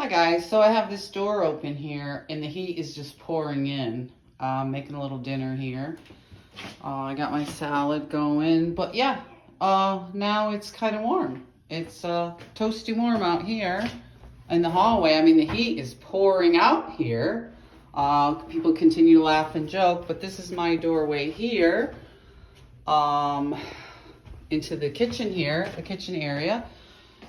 Hi guys, so I have this door open here and the heat is just pouring in. Making a little dinner here. I got my salad going, but yeah, now it's kind of warm. It's toasty warm out here in the hallway. I mean, the heat is pouring out here. People continue to laugh and joke, but this is my doorway here into the kitchen here, the kitchen area.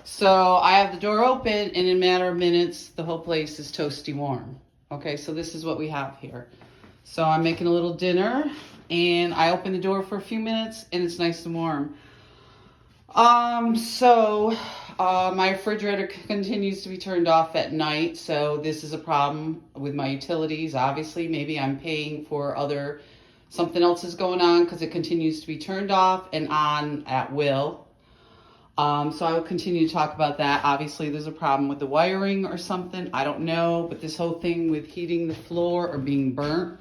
So I have the door open and in a matter of minutes, the whole place is toasty warm. Okay, so this is what we have here. So I'm making a little dinner and I open the door for a few minutes and it's nice and warm. My refrigerator continues to be turned off at night. So this is a problem with my utilities. Obviously, maybe I'm paying for something else is going on because it continues to be turned off and on at will. So I will continue to talk about that. Obviously, there's a problem with the wiring or something. I don't know, but this whole thing with heating the floor or being burnt,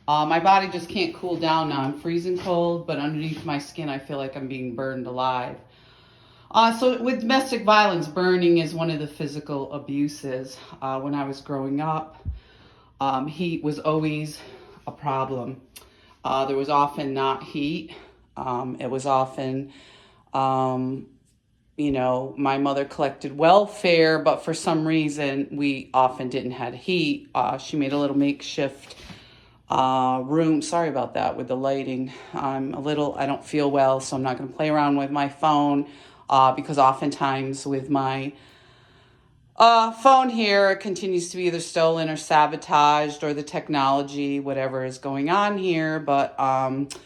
my body just can't cool down now. I'm freezing cold, but underneath my skin, I feel like I'm being burned alive. So with domestic violence, burning is one of the physical abuses. When I was growing up, heat was always a problem. There was often not heat. It was often... my mother collected welfare, but for some reason, we often didn't have heat. She made a little makeshift room. Sorry about that with the lighting. I don't feel well, so I'm not going to play around with my phone because oftentimes with my phone here, it continues to be either stolen or sabotaged or the technology, whatever is going on here. But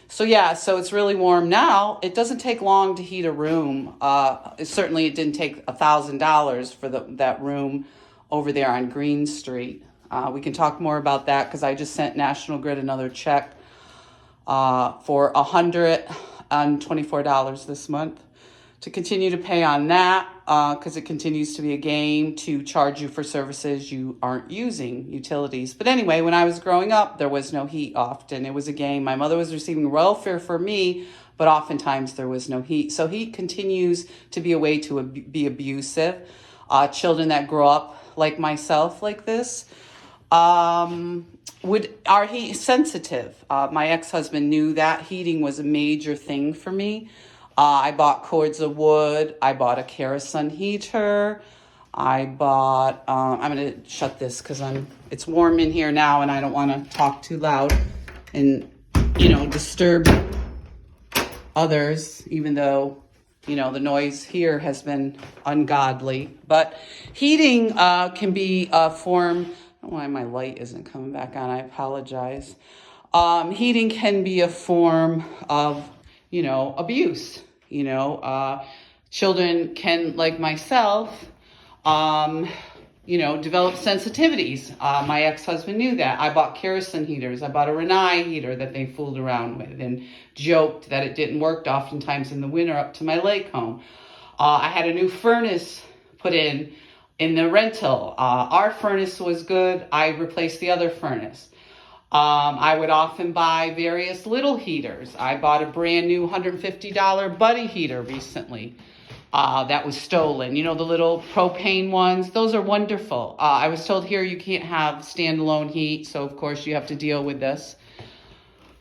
so it's really warm now. It doesn't take long to heat a room. It didn't take $1,000 for that room over there on Green Street. We can talk more about that because I just sent National Grid another check for $124 this month to continue to pay on that because it continues to be a game to charge you for services you aren't using, utilities. But anyway, when I was growing up, there was no heat often. It was a game. My mother was receiving welfare for me, but oftentimes there was no heat. So heat continues to be a way to be abusive. Children that grow up like myself like this are heat sensitive. My ex-husband knew that heating was a major thing for me. I bought cords of wood. I bought a kerosene heater. I'm going to shut this because it's warm in here now and I don't want to talk too loud and, disturb others, even though, the noise here has been ungodly. But heating can be a form, I don't know why my light isn't coming back on. I apologize. Heating can be a form of, abuse. Children can, like myself, develop sensitivities. My ex-husband knew that. I bought kerosene heaters. I bought a Renai heater that they fooled around with and joked that it didn't work oftentimes in the winter up to my lake home. I had a new furnace put in the rental. Our furnace was good. I replaced the other furnace. I would often buy various little heaters. I bought a brand new $150 Buddy heater recently that was stolen. The little propane ones. Those are wonderful. I was told here you can't have standalone heat, so of course you have to deal with this.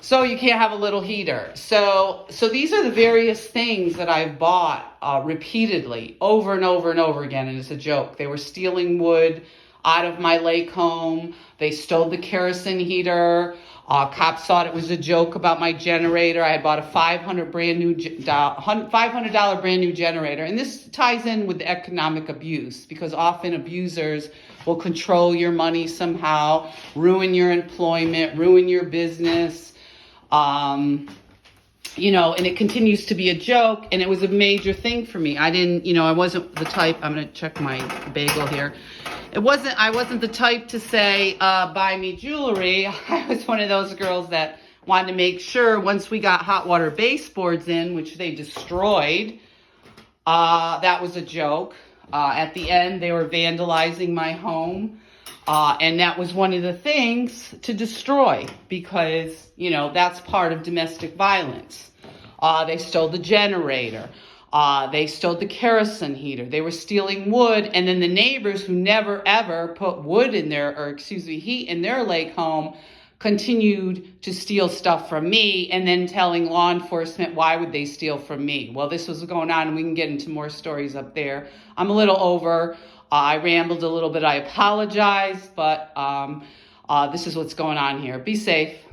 So you can't have a little heater. So these are the various things that I've bought repeatedly over and over and over again, and it's a joke. They were stealing wood out of my lake home. They stole the kerosene heater. Cops thought it was a joke about my generator. I had bought a $500 brand new generator. And this ties in with the economic abuse because often abusers will control your money somehow, ruin your employment, ruin your business. And it continues to be a joke, and it was a major thing for me. I wasn't the type, I'm going to check my bagel here. I wasn't the type to say, buy me jewelry. I was one of those girls that wanted to make sure once we got hot water baseboards in, which they destroyed, that was a joke. At the end, they were vandalizing my home. And that was one of the things to destroy because, that's part of domestic violence. They stole the generator. They stole the kerosene heater. They were stealing wood, and then the neighbors who never ever put heat in their lake home continued to steal stuff from me, and then telling law enforcement why would they steal from me. Well, this was going on, and we can get into more stories up there. I'm a little over. I rambled a little bit. I apologize, but this is what's going on here. Be safe.